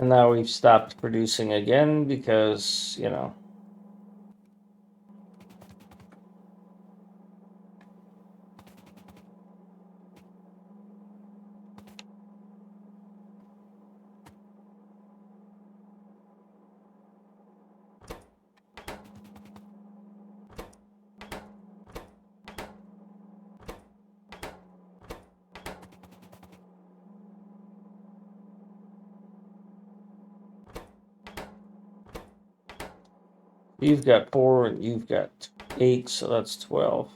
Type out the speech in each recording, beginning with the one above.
And now we've stopped producing again because, you know. You've got 4 and you've got 8, so that's 12.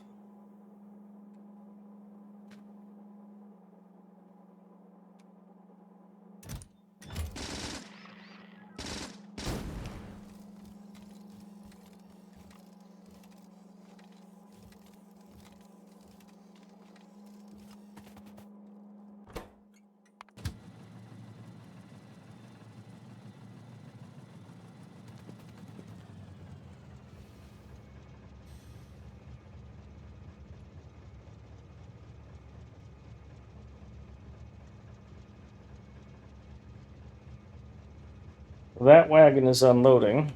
That wagon is unloading.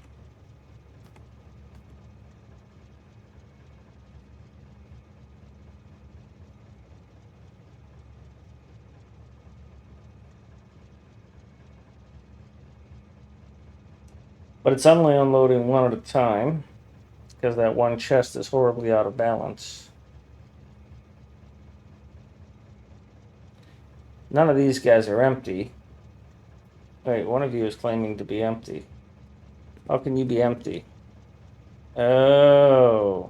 But it's only unloading one at a time because that one chest is horribly out of balance. None of these guys are empty. Wait, one of you is claiming to be empty. How can you be empty? Oh.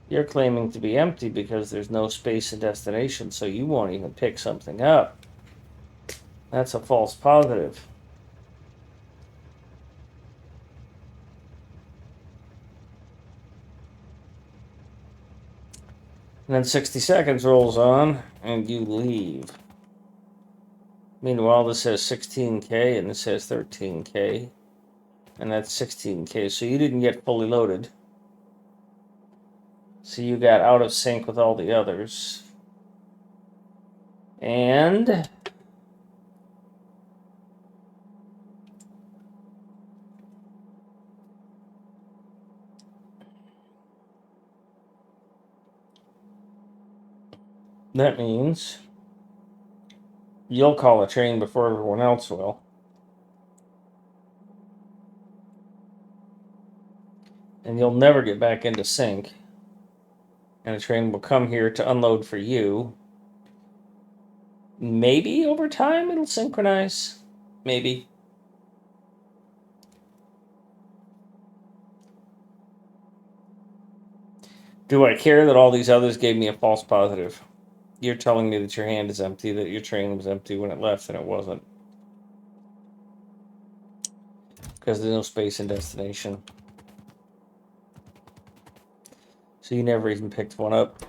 You're claiming to be empty because there's no space in destination, so you won't even pick something up. That's a false positive. And then 60 seconds rolls on, and you leave. Meanwhile, this says 16K, and this says 13K. And that's 16K, so you didn't get fully loaded. So you got out of sync with all the others. And that means you'll call a train before everyone else will. And you'll never get back into sync. And a train will come here to unload for you. Maybe over time it'll synchronize. Maybe. Do I care that all these others gave me a false positive? You're telling me that your hand is empty, that your train was empty when it left, and it wasn't. Because there's no space in destination. So you never even picked one up.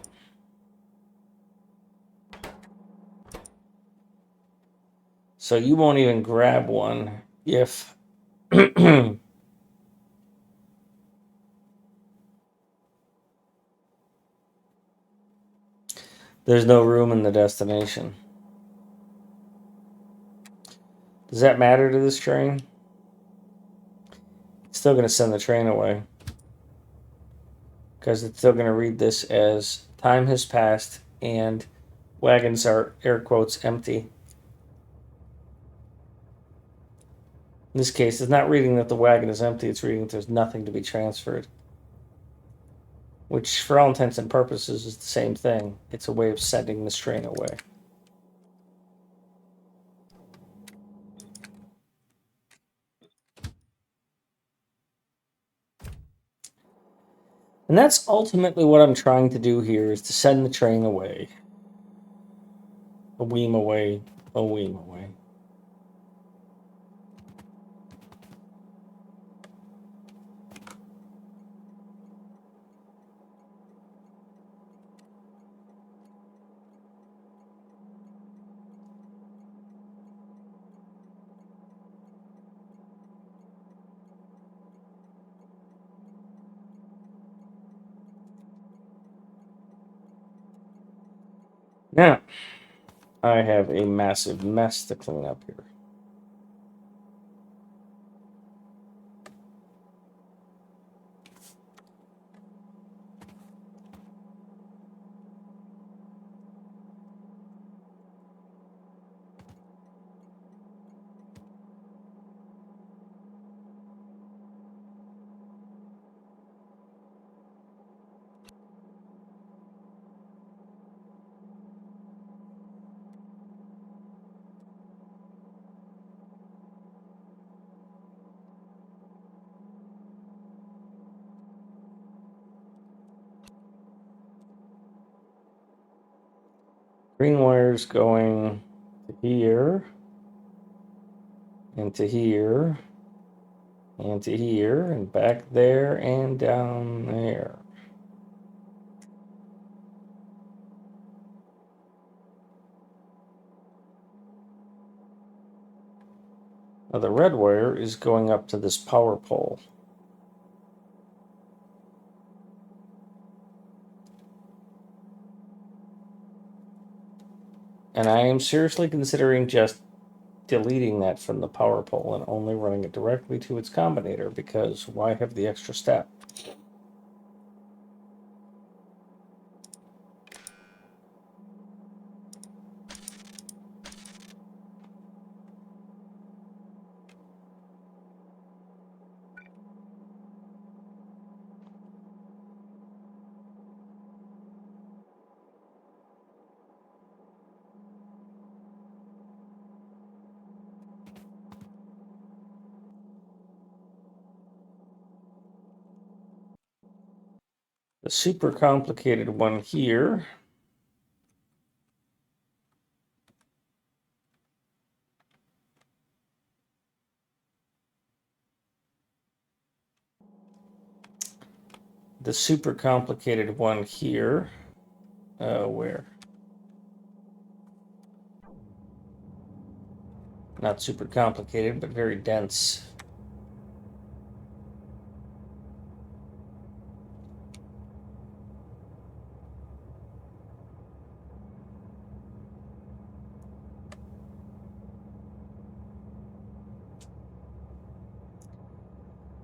So you won't even grab one if there's no room in the destination. Does that matter to this train? It's still going to send the train away. Because it's still going to read this as time has passed and wagons are, air quotes, empty. In this case, it's not reading that the wagon is empty, it's reading that there's nothing to be transferred. Which, for all intents and purposes, is the same thing. It's a way of sending this train away. And that's ultimately what I'm trying to do here, is to send the train away. A weem away, a weem away. Now, I have a massive mess to clean up here. Green wire's going to here, and to here, and to here, and back there, and down there. Now the red wire is going up to this power pole. And I am seriously considering just deleting that from the power pole and only running it directly to its combinator, because why have the extra step? The super complicated one here where? Not super complicated, but very dense.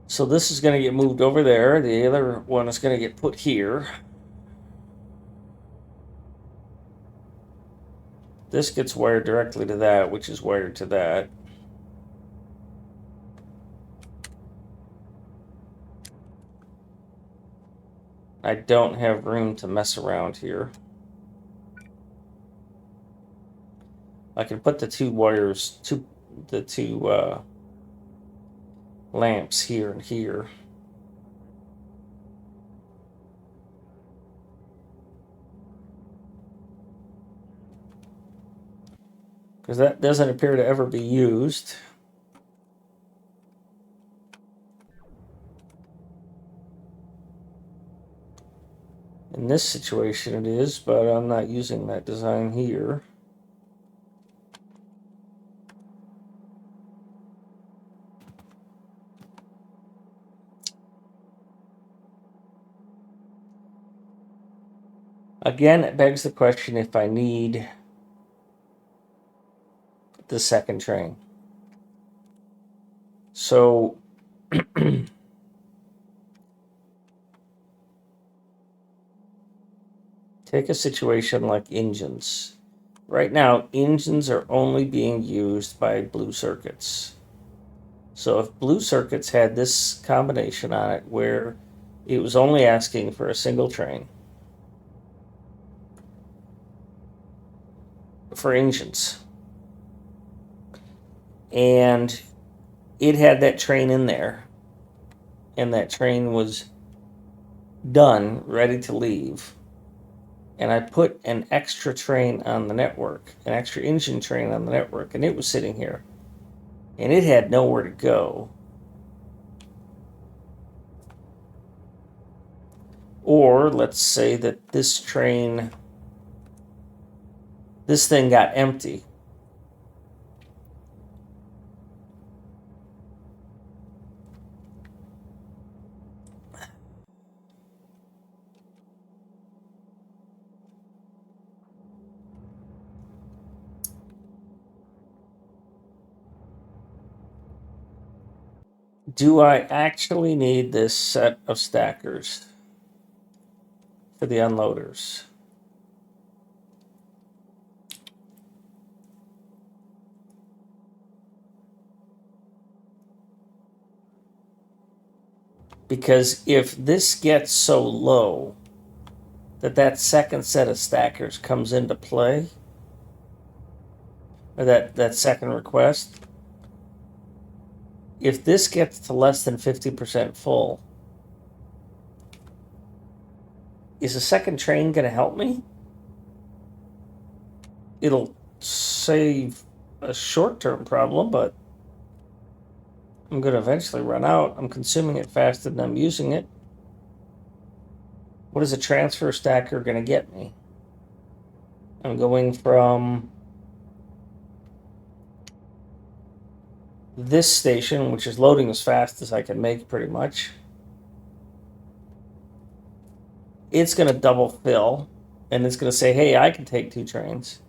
So this is going to get moved over there. The other one is going to get put here. This gets wired directly to that, which is wired to that. I don't have room to mess around here. I can put the two wires, the two lamps here and here. Because that doesn't appear to ever be used. In this situation it is, but I'm not using that design here. Again, it begs the question if I need the second train. So take a situation like engines. Right now, engines are only being used by blue circuits. So if blue circuits had this combination on it where it was only asking for a single train for engines, and it had that train in there, and that train was done, ready to leave, and I put an extra train on the network, an extra engine train on the network, and it was sitting here, and it had nowhere to go. Or let's say that this thing got empty. Do I actually need this set of stackers for the unloaders? Because if this gets so low that second set of stackers comes into play, or that second request, if this gets to less than 50% full, is a second train going to help me? it'll save a short-term problem, but I'm going to eventually run out. I'm consuming it faster than I'm using it. What is a transfer stacker going to get me? I'm going from this station, which is loading as fast as I can make pretty much. It's going to double fill, and it's going to say, hey, I can take 2 trains.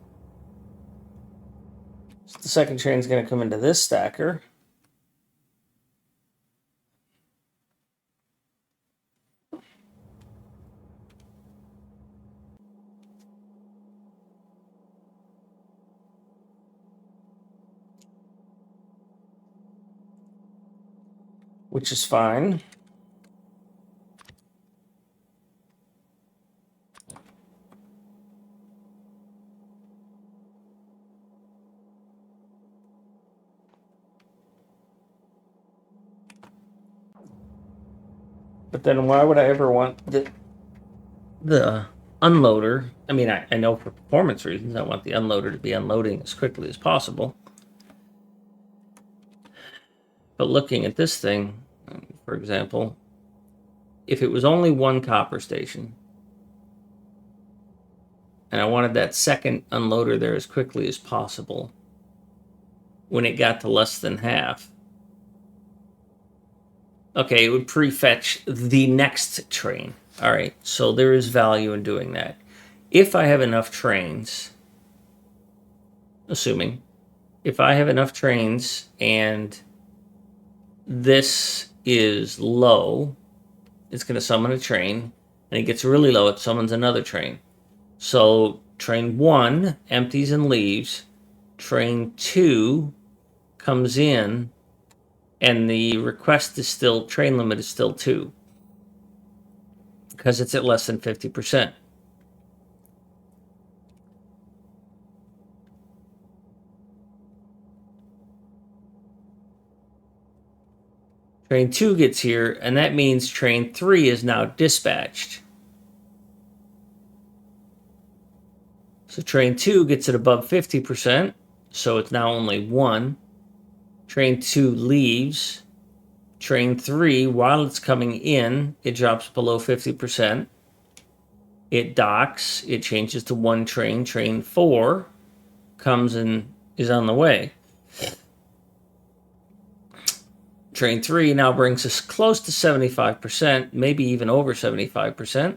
So the second train is going to come into this stacker. Which is fine. But then why would I ever want the unloader? I mean, I know for performance reasons, I want the unloader to be unloading as quickly as possible. But looking at this thing, for example, if it was only one copper station, and I wanted that second unloader there as quickly as possible, when it got to less than half, okay, it would prefetch the next train. All right, so there is value in doing that. If I have enough trains, assuming, if I have enough trains and this is low, it's going to summon a train, and it gets really low, it summons another train. So train 1 empties and leaves, train 2 comes in, and the request is still, train limit is still 2, because it's at less than 50%. Train 2 gets here, and that means train 3 is now dispatched. So train 2 gets it above 50%, so it's now only 1. Train 2 leaves. Train 3, while it's coming in, it drops below 50%. It docks, it changes to 1 train. Train 4 comes and is on the way. Train 3 now brings us close to 75%, maybe even over 75%.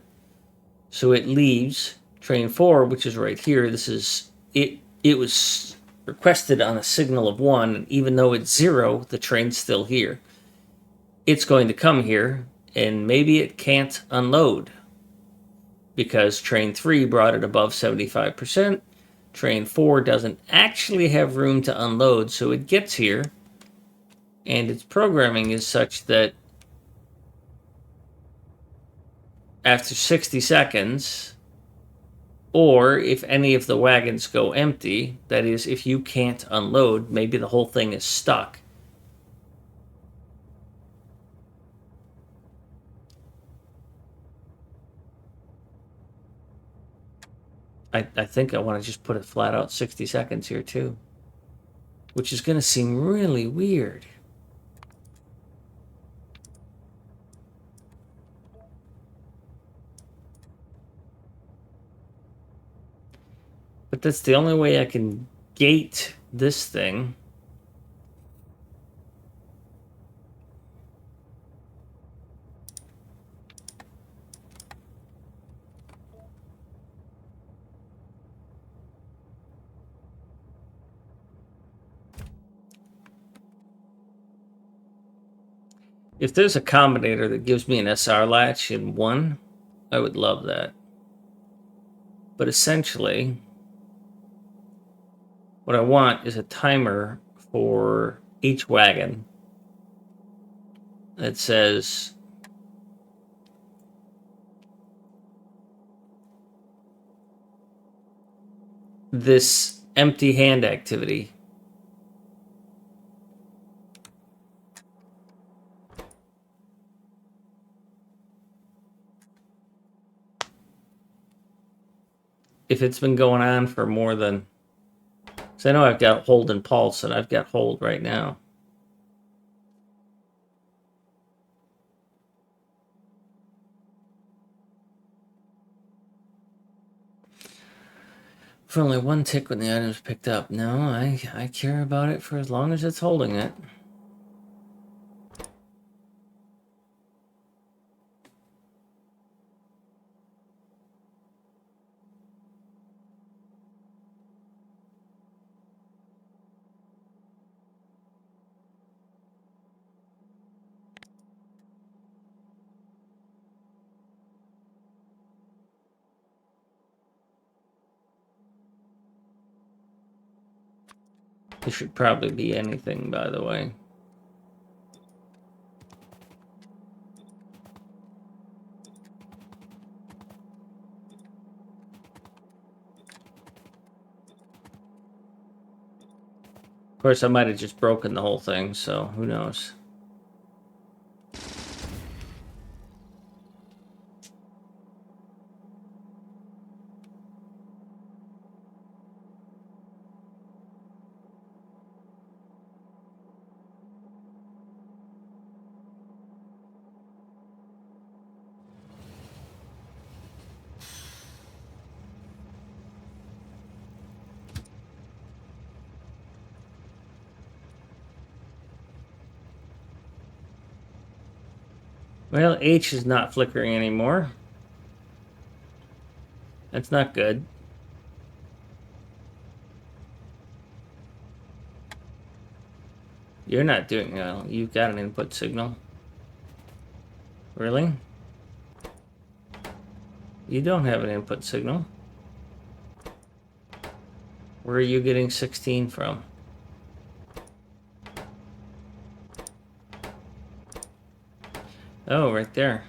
So it leaves. Train 4, which is right here, this is it. It was requested on a signal of 1, and even though it's 0, the train's still here. It's going to come here, and maybe it can't unload because train 3 brought it above 75%. Train 4 doesn't actually have room to unload, so it gets here, and its programming is such that after 60 seconds, or if any of the wagons go empty, that is, if you can't unload, maybe the whole thing is stuck. I think I want to just put it flat out 60 seconds here too, which is going to seem really weird. But that's the only way I can gate this thing. If there's a combinator that gives me an SR latch in 1, I would love that. But essentially, what I want is a timer for each wagon that says this empty hand activity. If it's been going on for more than So I know I've got hold and pulse, and I've got hold right now. For only one tick when the item's picked up. No, I care about it for as long as it's holding it. This should probably be anything, by the way. Of course, I might have just broken the whole thing, so who knows. Well, H is not flickering anymore. That's not good. You're not doing well. You've got an input signal. Really? You don't have an input signal. Where are you getting 16 from? Oh, right there.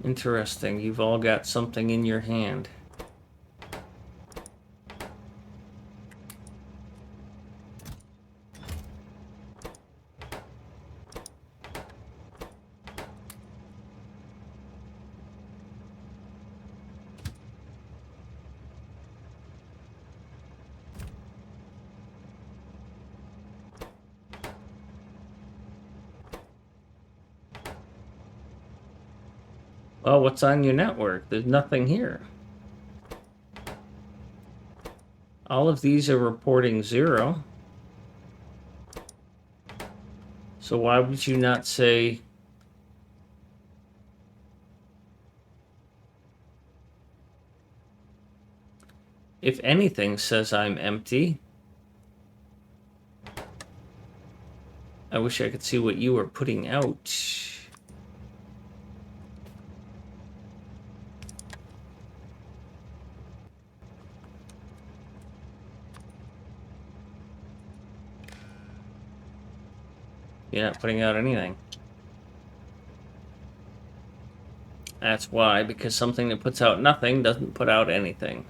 Interesting. You've all got something in your hand. Well, what's on your network? There's nothing here. All of these are reporting 0. So why would you not say... If anything says I'm empty... I wish I could see what you were putting out. You're not putting out anything. That's why, because something that puts out nothing doesn't put out anything.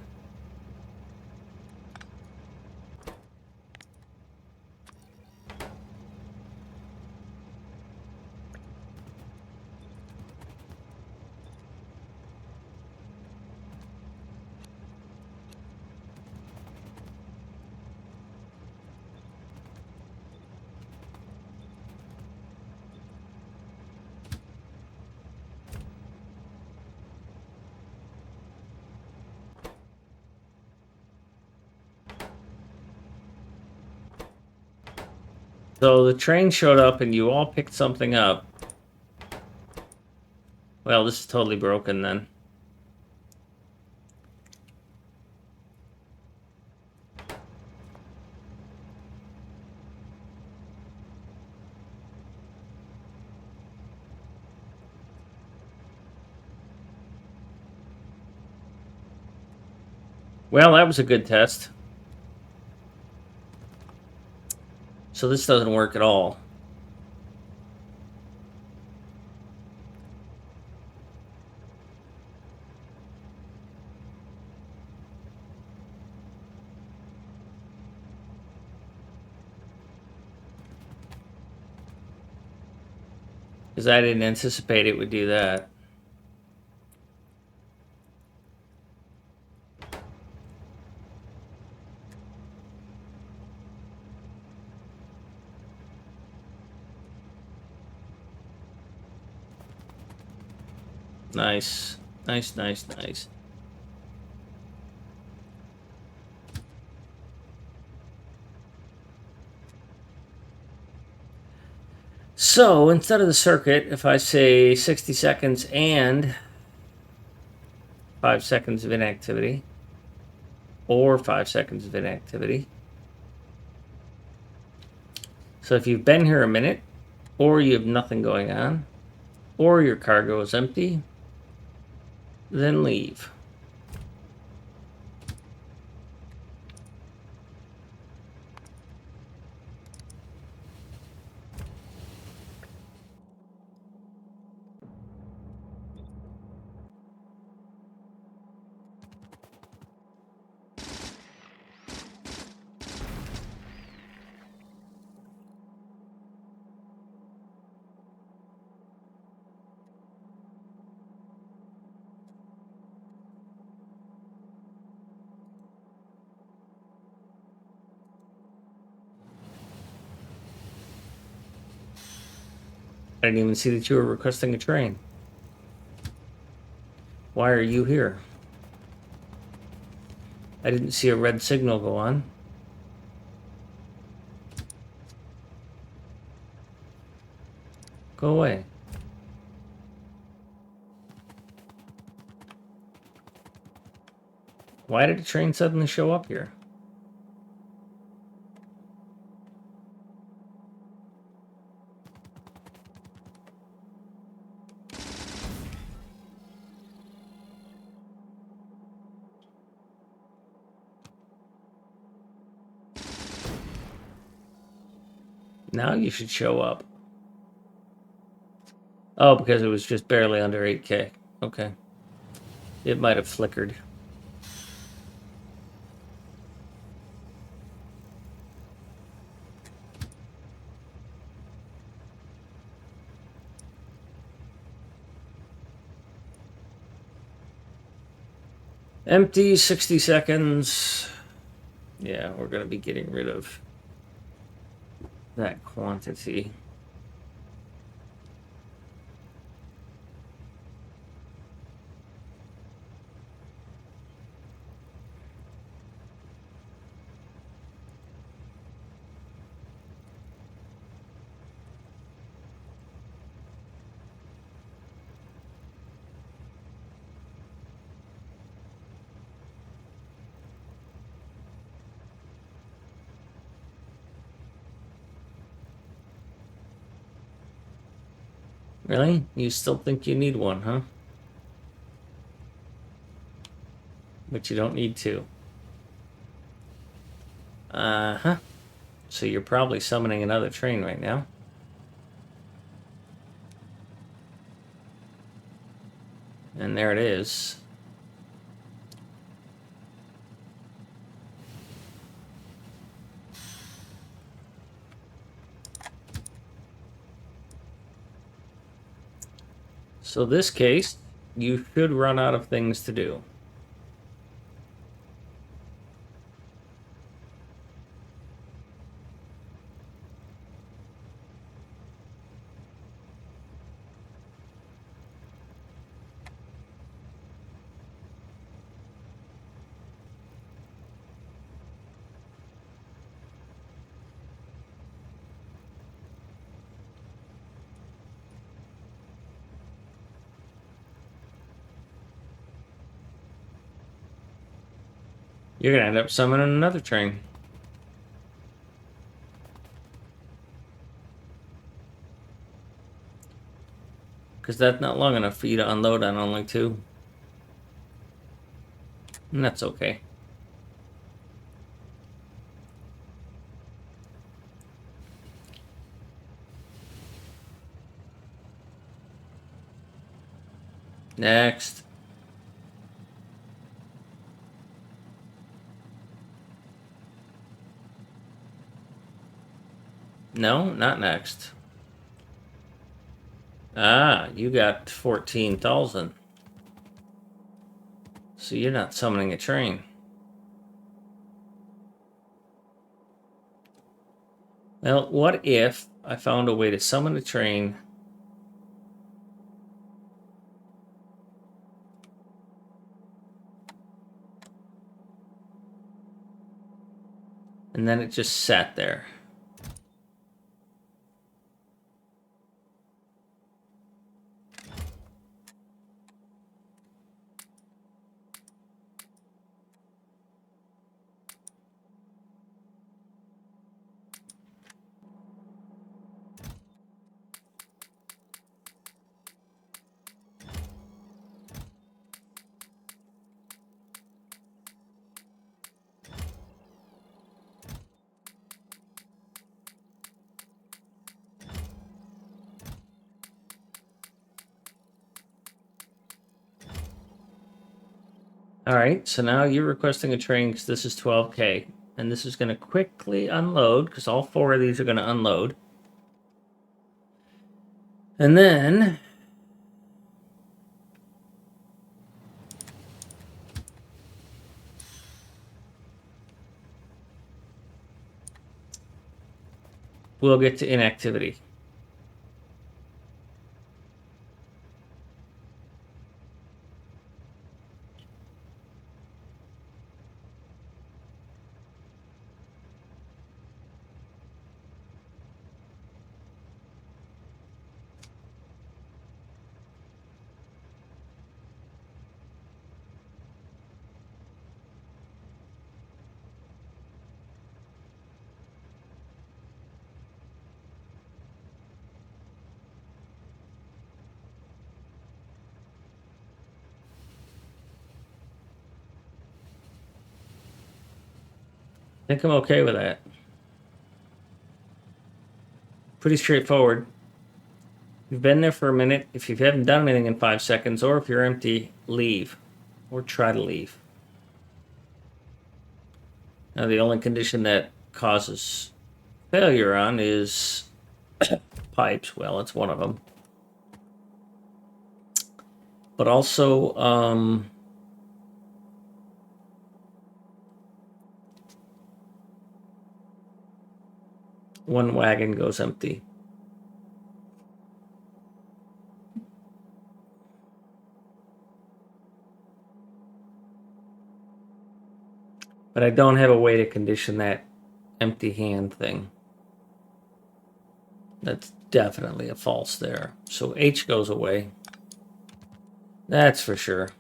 So the train showed up and you all picked something up. Well, this is totally broken then. Well, that was a good test. So this doesn't work at all. Because I didn't anticipate it would do that. Nice. Nice, nice, nice. So instead of the circuit, if I say 60 seconds and 5 seconds of inactivity, or 5 seconds of inactivity. So if you've been here a minute, or you have nothing going on, or your cargo is empty, then leave. I didn't even see that you were requesting a train. Why are you here? I didn't see a red signal go on. Go away. Why did a train suddenly show up here? Now you should show up. Oh, because it was just barely under 8K. Okay. It might have flickered. Empty, 60 seconds. Yeah, we're going to be getting rid of that quantity. Really? You still think you need one, huh? But you don't need two. Uh-huh. So you're probably summoning another train right now. And there it is. So this case, you should run out of things to do. You're going to end up summoning another train. Because that's not long enough for you to unload on only two. And that's okay. Next. No, not next. Ah, you got 14,000. So you're not summoning a train. Well, what if I found a way to summon a train and then it just sat there. All right, so now you're requesting a train because this is 12K. And this is going to quickly unload because all 4 of these are going to unload. And then we'll get to inactivity. I think I'm okay with that. Pretty straightforward. You've been there for a minute. If you haven't done anything in 5 seconds, or if you're empty, leave. Or try to leave. Now, the only condition that causes failure on is pipes. Well, it's one of them. But also, one wagon goes empty. But I don't have a way to condition that empty hand thing. That's definitely a false there. So H goes away. That's for sure.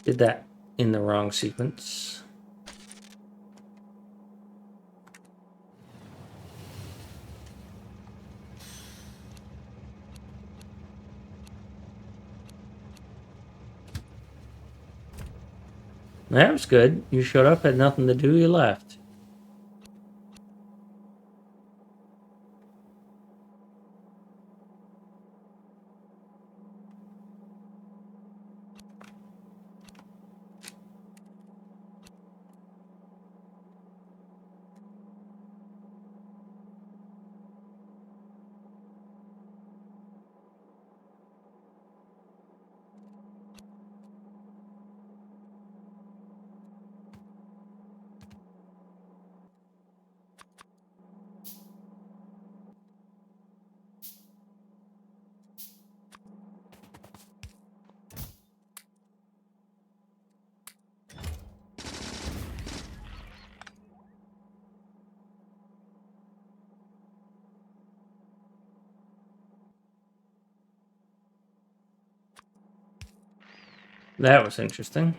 Did that in the wrong sequence. That was good. You showed up, had nothing to do, you left. That was interesting.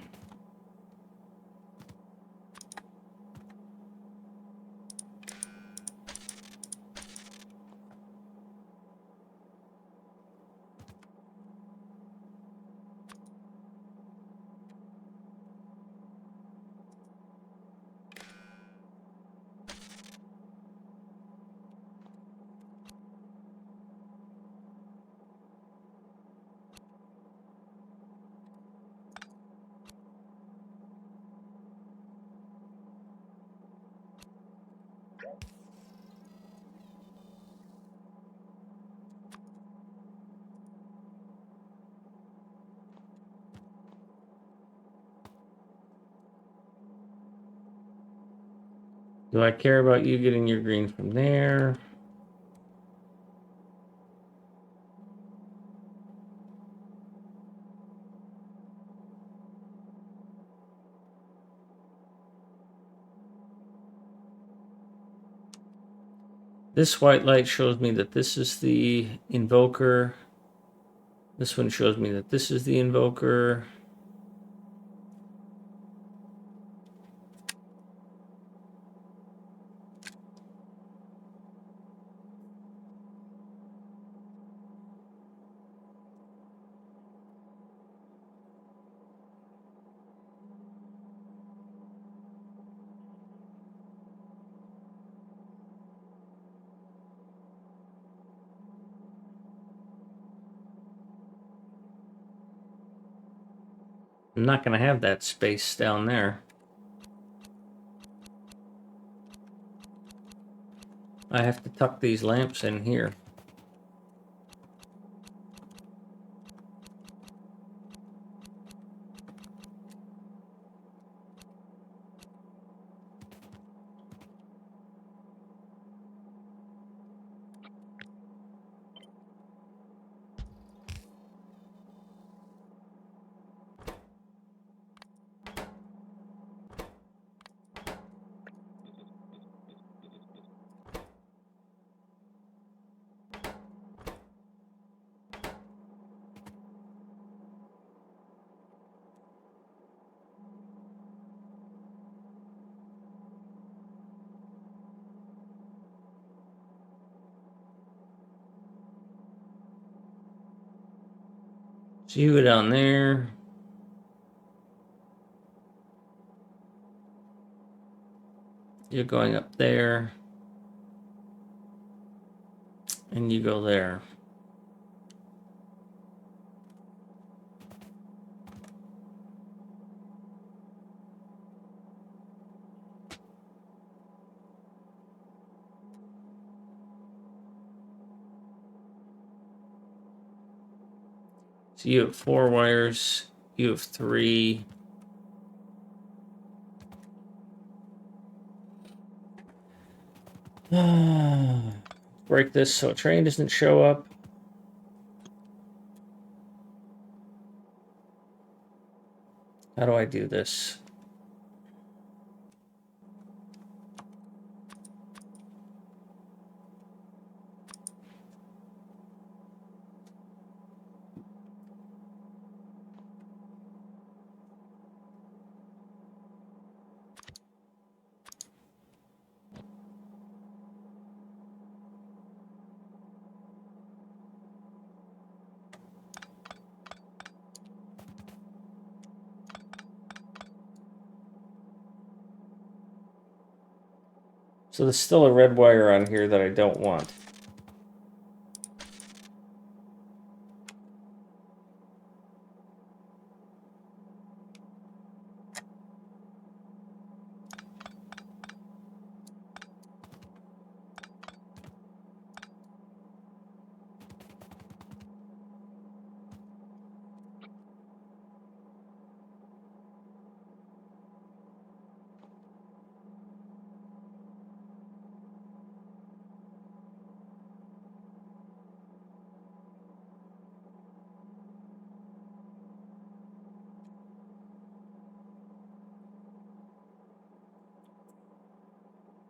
Do I care about you getting your green from there? This white light shows me that this is the invoker. This one shows me that this is the invoker. I'm not going to have that space down there. I have to tuck these lamps in here. So you go down there. You're going up there. And you go there. So you have 4 wires. You have 3. Break this so a train doesn't show up. How do I do this? So there's still a red wire on here that I don't want.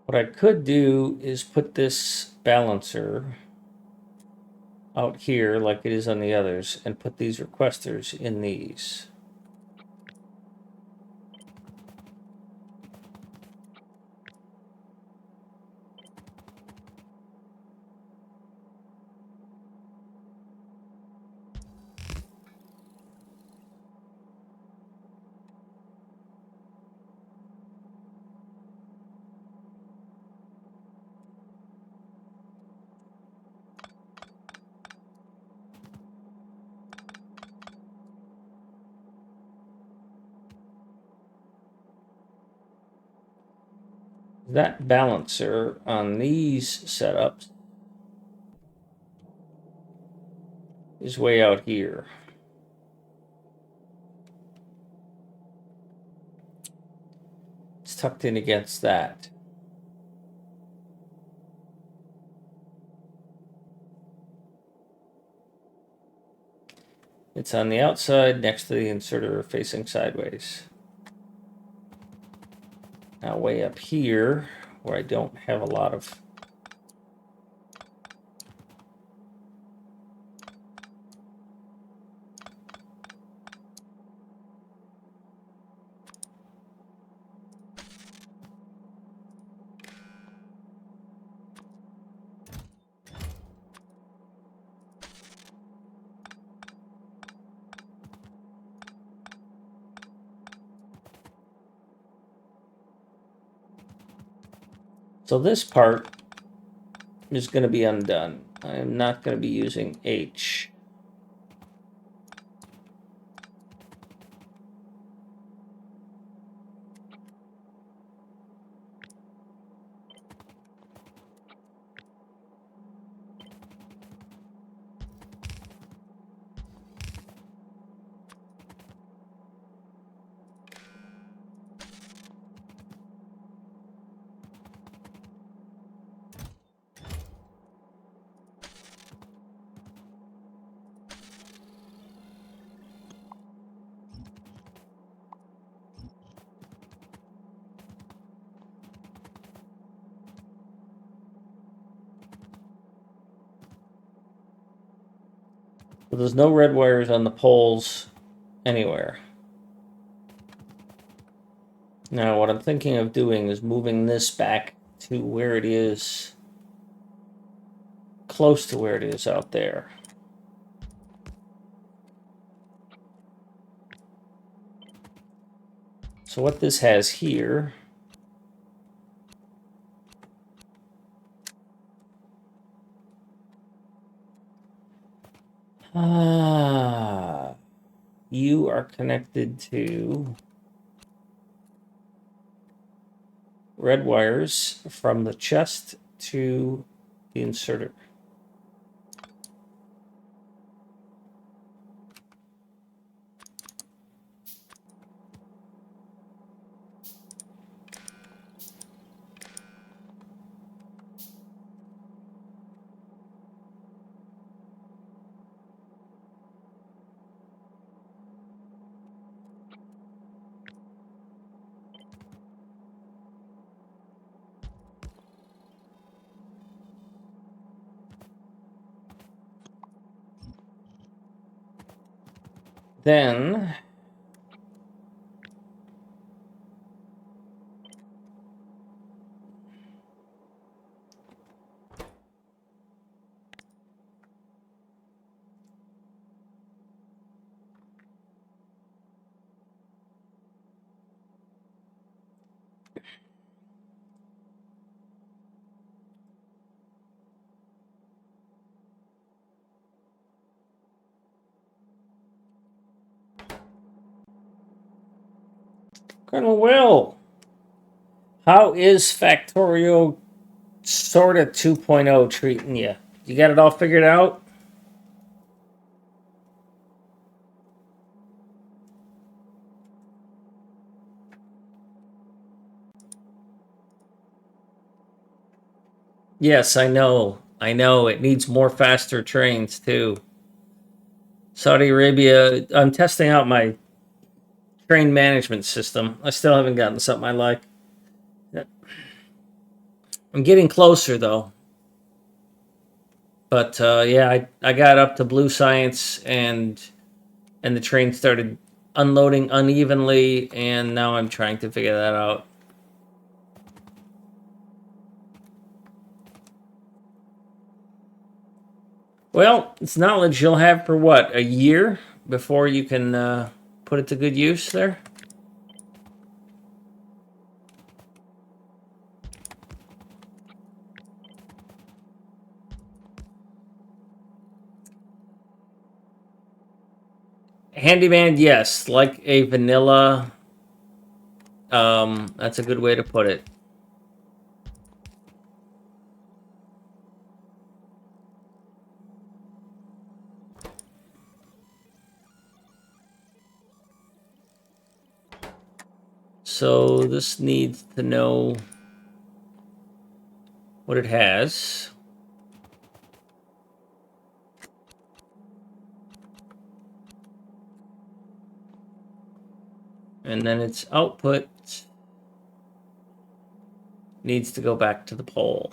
What I could do is put this balancer out here like it is on the others and put these requesters in these. That balancer on these setups is way out here. It's tucked in against that. It's on the outside next to the inserter facing sideways. Now way up here, where I don't have a lot of so this part is going to be undone. I am not going to be using H. So there's no red wires on the poles anywhere. Now what I'm thinking of doing is moving this back to where it is, close to where it is out there. So what this has here you are connected to red wires from the chest to the inserter. Then Colonel Will, how is Factorio sort of 2.0 treating you? You got it all figured out? Yes, I know. I know. It needs more faster trains, too. Saudi Arabia, I'm testing out my train management system. I still haven't gotten something I like. I'm getting closer, though. But yeah, I got up to blue science, and the train started unloading unevenly, and now I'm trying to figure that out. Well, it's knowledge you'll have for what, a year before you can put it to good use there? Handyman, yes, like a vanilla. That's a good way to put it. So this needs to know what it has. And then its output needs to go back to the pole.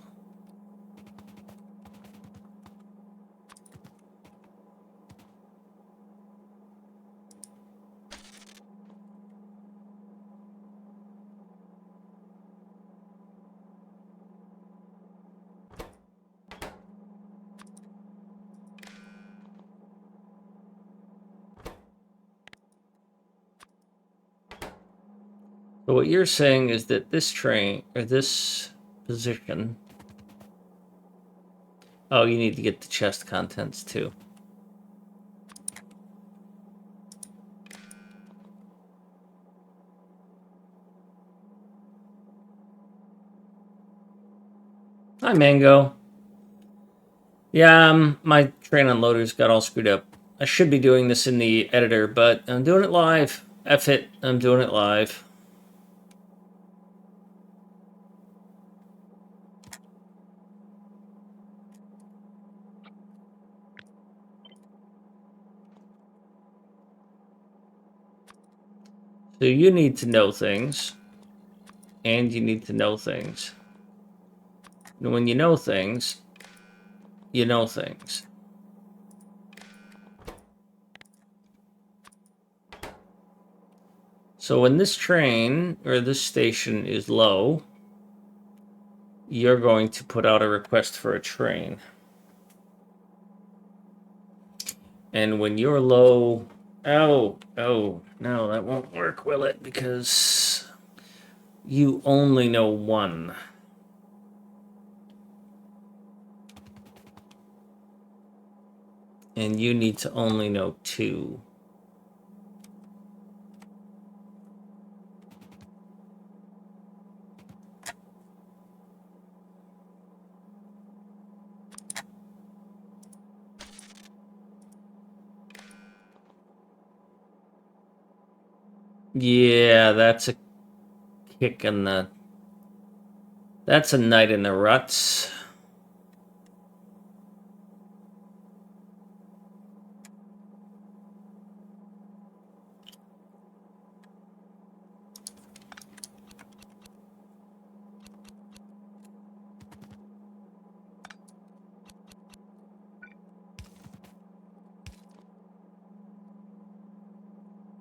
So what you're saying is that this train, or this position... Oh, you need to get the chest contents too. Hi, Mango. Yeah, my train unloaders got all screwed up. I should be doing this in the editor, but I'm doing it live. F it, I'm doing it live. So you need to know things, and you need to know things. And when you know things, you know things. So when this train, or this station, is low, you're going to put out a request for a train. And when you're low... Oh, no, that won't work, will it? Because you only know one. And you need to only know two. Yeah, that's a kick in the... That's a night in the ruts.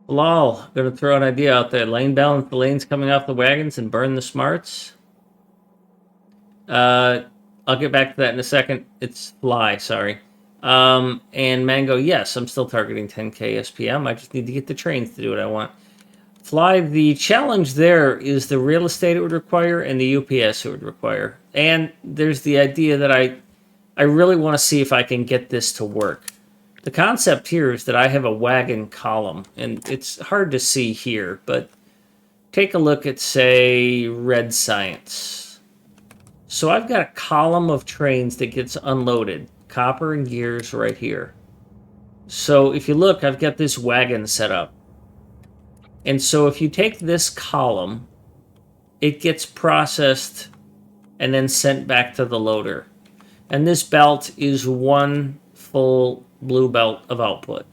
Lol, gonna throw an idea out there. Lane balance the lanes coming off the wagons and burn the smarts. I'll get back to that in a second. It's Fly, sorry. And Mango, yes, I'm still targeting 10k SPM. I just need to get the trains to do what I want. Fly, the challenge there is the real estate it would require and the UPS it would require. And there's the idea that I really want to see if I can get this to work. The concept here is that I have a wagon column, and it's hard to see here, but take a look at, say, Red Science. So I've got a column of trains that gets unloaded, copper and gears right here. So if you look, I've got this wagon set up. And so if you take this column, it gets processed and then sent back to the loader. And this belt is one full blue belt of output.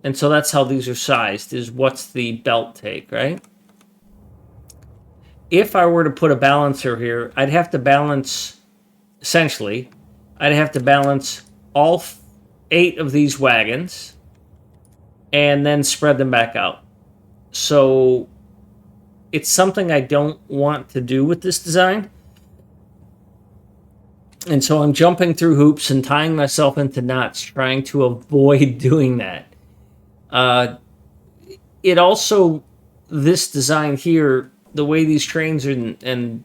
And so that's how these are sized, is what's the belt take, right? If I were to put a balancer here, I'd have to balance, essentially, I'd have to balance all 8 of these wagons and then spread them back out. So it's something I don't want to do with this design. And so I'm jumping through hoops and tying myself into knots trying to avoid doing that. It also, this design here, the way these trains and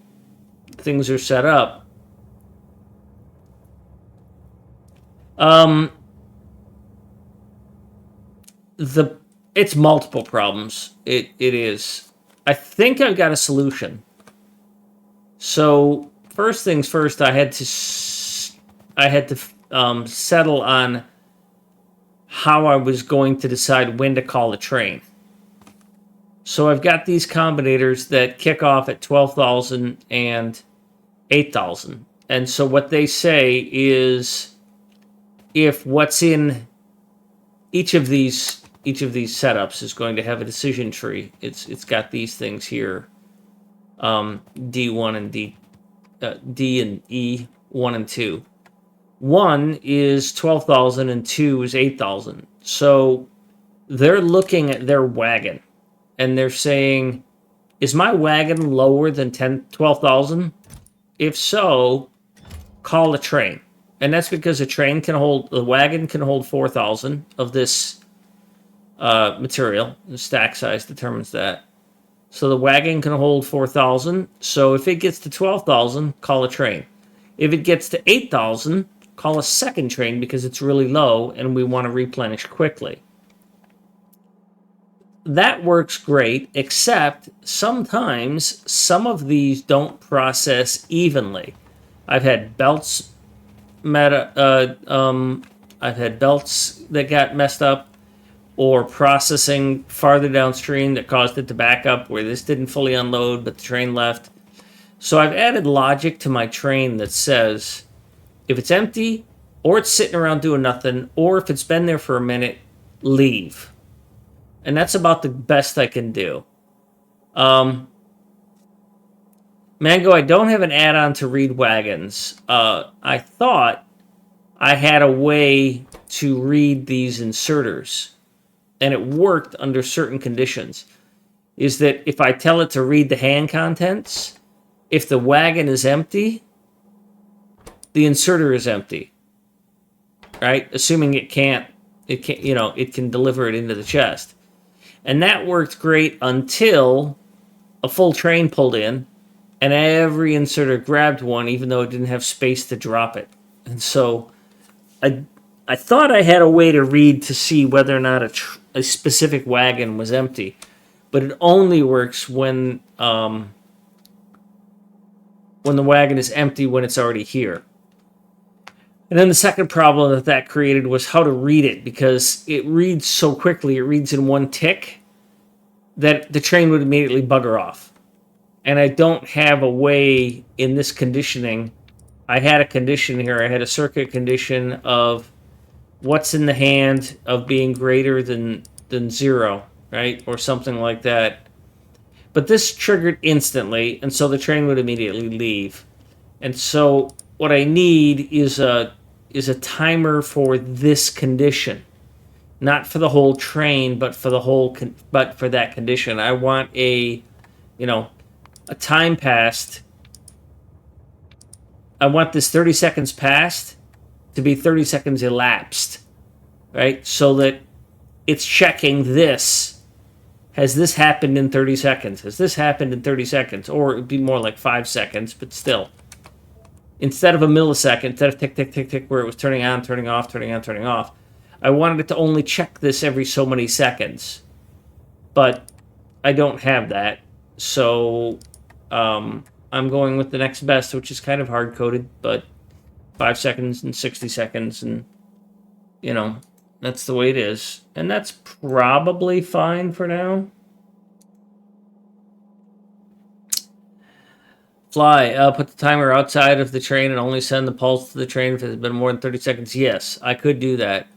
things are set up, it's multiple problems. It is. I think I've got a solution. So first things first, I had to settle on how I was going to decide when to call a train. So I've got these combinators that kick off at 12,000 and 8,000. And so what they say is if what's in each of these setups is going to have a decision tree. It's got these things here, D1 and D and E 1 and 2. 1 is 12,000 and 2 is 8,000. So they're looking at their wagon and they're saying, is my wagon lower than 12,000? If so, call a train. And that's because the wagon can hold 4,000 of this material. The stack size determines that. So the wagon can hold 4,000. So if it gets to 12,000, call a train. If it gets to 8,000, call a second train because it's really low and we want to replenish quickly. That works great, except sometimes some of these don't process evenly. I've had belts I've had belts that got messed up, or processing farther downstream that caused it to back up where this didn't fully unload but the train left. So I've added logic to my train that says if it's empty or it's sitting around doing nothing or if it's been there for a minute, leave. And that's about the best I can do. Mango, I don't have an add-on to read wagons. I thought I had a way to read these inserters, and it worked under certain conditions. Is that if I tell it to read the hand contents, if the wagon is empty, the inserter is empty, right? Assuming it can deliver it into the chest. And that worked great until a full train pulled in and every inserter grabbed one even though it didn't have space to drop it. And so I thought I had a way to read to see whether or not a specific wagon was empty, but it only works when the wagon is empty when it's already here. And then the second problem that created was how to read it, because it reads so quickly, it reads in one tick, that the train would immediately bugger off. And I don't have a way in this conditioning. I had a condition here, I had a circuit condition of what's in the hand of being greater than 0, right? Or something like that. But this triggered instantly, and so the train would immediately leave. And so what I need is a timer for this condition, not for the whole train, but for that condition. I want a time passed. I want this 30 seconds passed to be 30 seconds elapsed, right? So that it's checking this. Has this happened in 30 seconds? Has this happened in 30 seconds? Or it would be more like 5 seconds, but still. Instead of a millisecond, instead of tick, tick, tick, tick, where it was turning on, turning off, turning on, turning off, I wanted it to only check this every so many seconds. But I don't have that. So I'm going with the next best, which is kind of hard-coded, but 5 seconds and 60 seconds, and, that's the way it is. And that's probably fine for now. Fly, put the timer outside of the train and only send the pulse to the train if it's been more than 30 seconds. Yes, I could do that.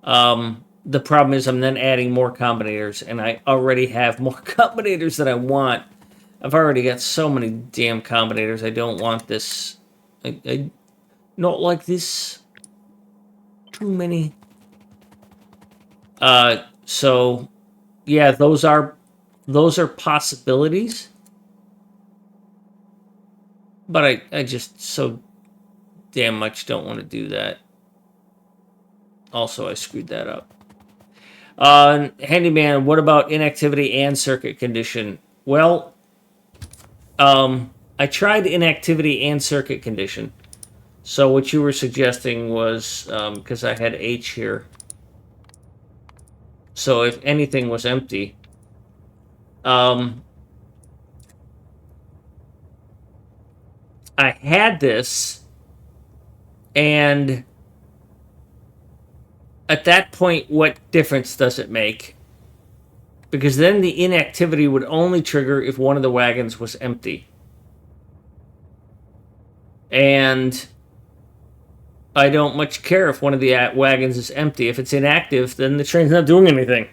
The problem is I'm then adding more combinators, and I already have more combinators than I want. I've already got so many damn combinators. I don't want this. I not like this. Too many. So, yeah, those are possibilities. But I just so damn much don't want to do that. Also, I screwed that up. Handyman, what about inactivity and circuit condition? Well, I tried inactivity and circuit condition. So what you were suggesting was, because I had H here. So if anything was empty, I had this, and at that point, what difference does it make? Because then the inactivity would only trigger if one of the wagons was empty. And I don't much care if one of the wagons is empty. If it's inactive, then the train's not doing anything.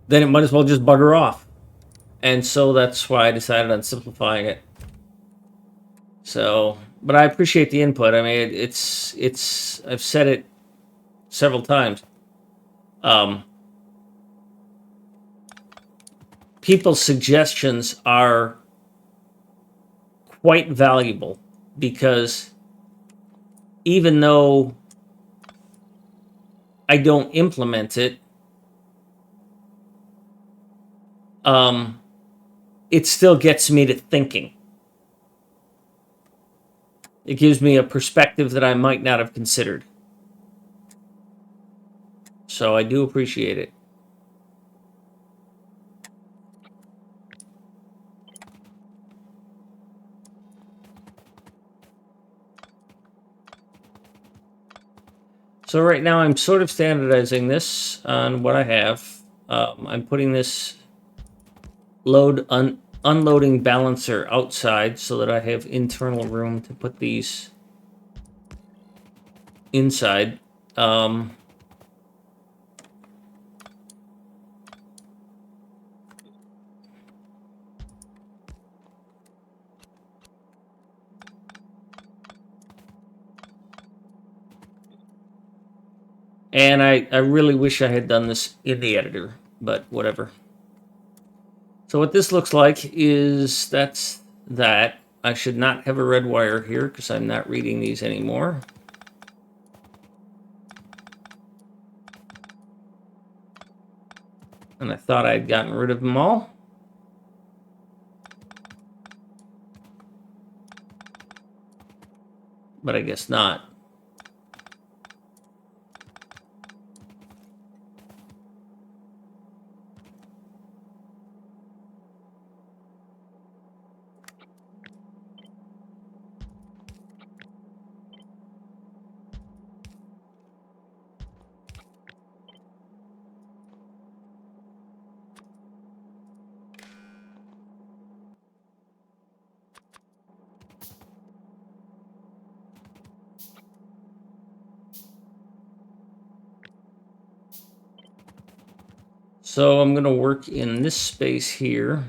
Then it might as well just bugger off. And so that's why I decided on simplifying it. So, but I appreciate the input. I mean, it's I've said it several times. People's suggestions are quite valuable because even though I don't implement it, it still gets me to thinking. It gives me a perspective that I might not have considered. So I do appreciate it. So right now I'm sort of standardizing this on what I have. I'm putting this unloading balancer outside so that I have internal room to put these inside. And I really wish I had done this in the editor, but whatever. So what this looks like is that's that. I should not have a red wire here because I'm not reading these anymore. And I thought I'd gotten rid of them all. But I guess not. So I'm going to work in this space here.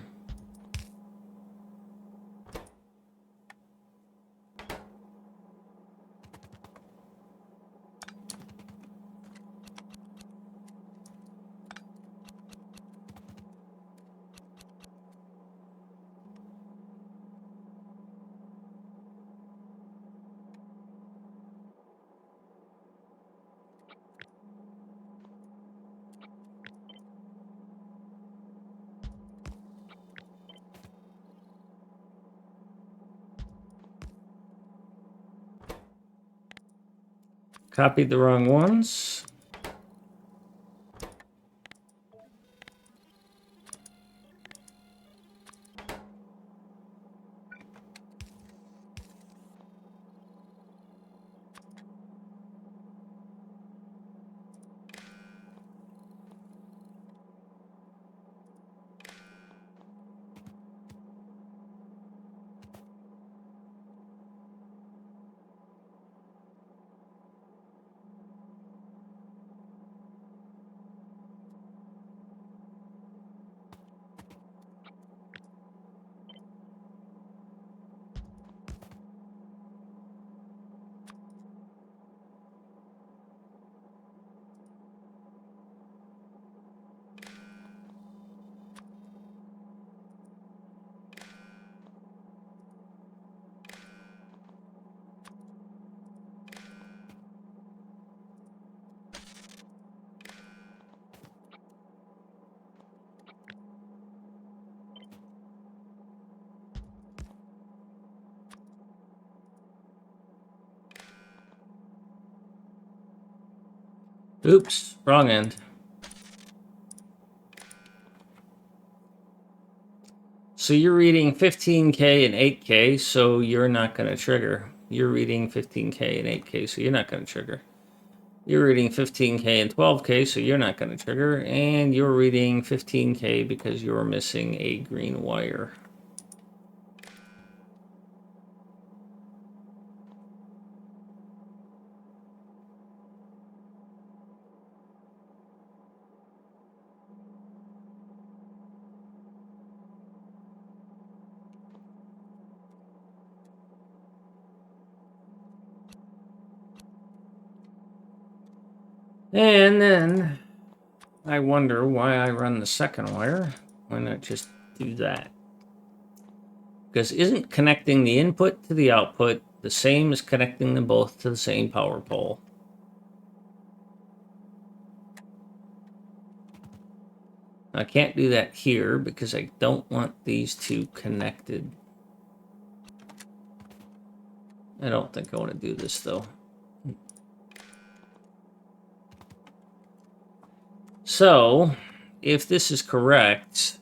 Copied the wrong ones. Oops, wrong end. So you're reading 15K and 8K, so you're not going to trigger. You're reading 15K and 8K, so you're not going to trigger. You're reading 15K and 12K, so you're not going to trigger. And you're reading 15K because you're missing a green wire. And then I wonder why I run the second wire. Why not just do that? Because isn't connecting the input to the output the same as connecting them both to the same power pole? I can't do that here because I don't want these two connected. I don't think I want to do this though. So, if this is correct,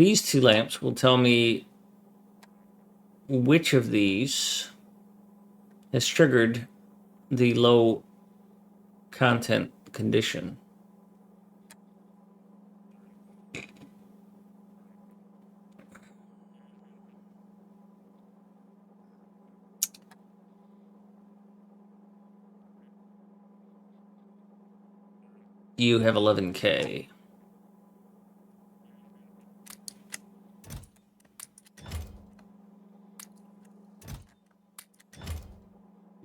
these two lamps will tell me which of these has triggered the low content condition. You have 11K.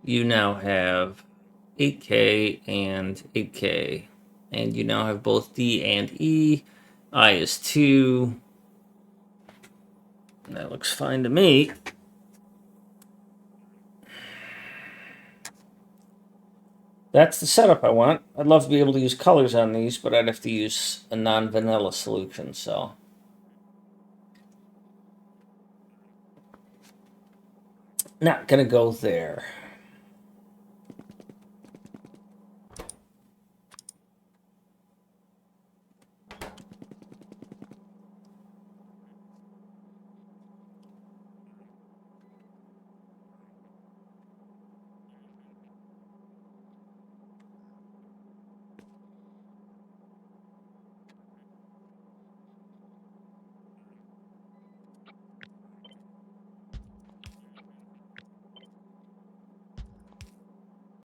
You now have 8K and 8K. And you now have both D and E. I is 2. That looks fine to me. That's the setup I want. I'd love to be able to use colors on these, but I'd have to use a non-vanilla solution, so. Not gonna go there.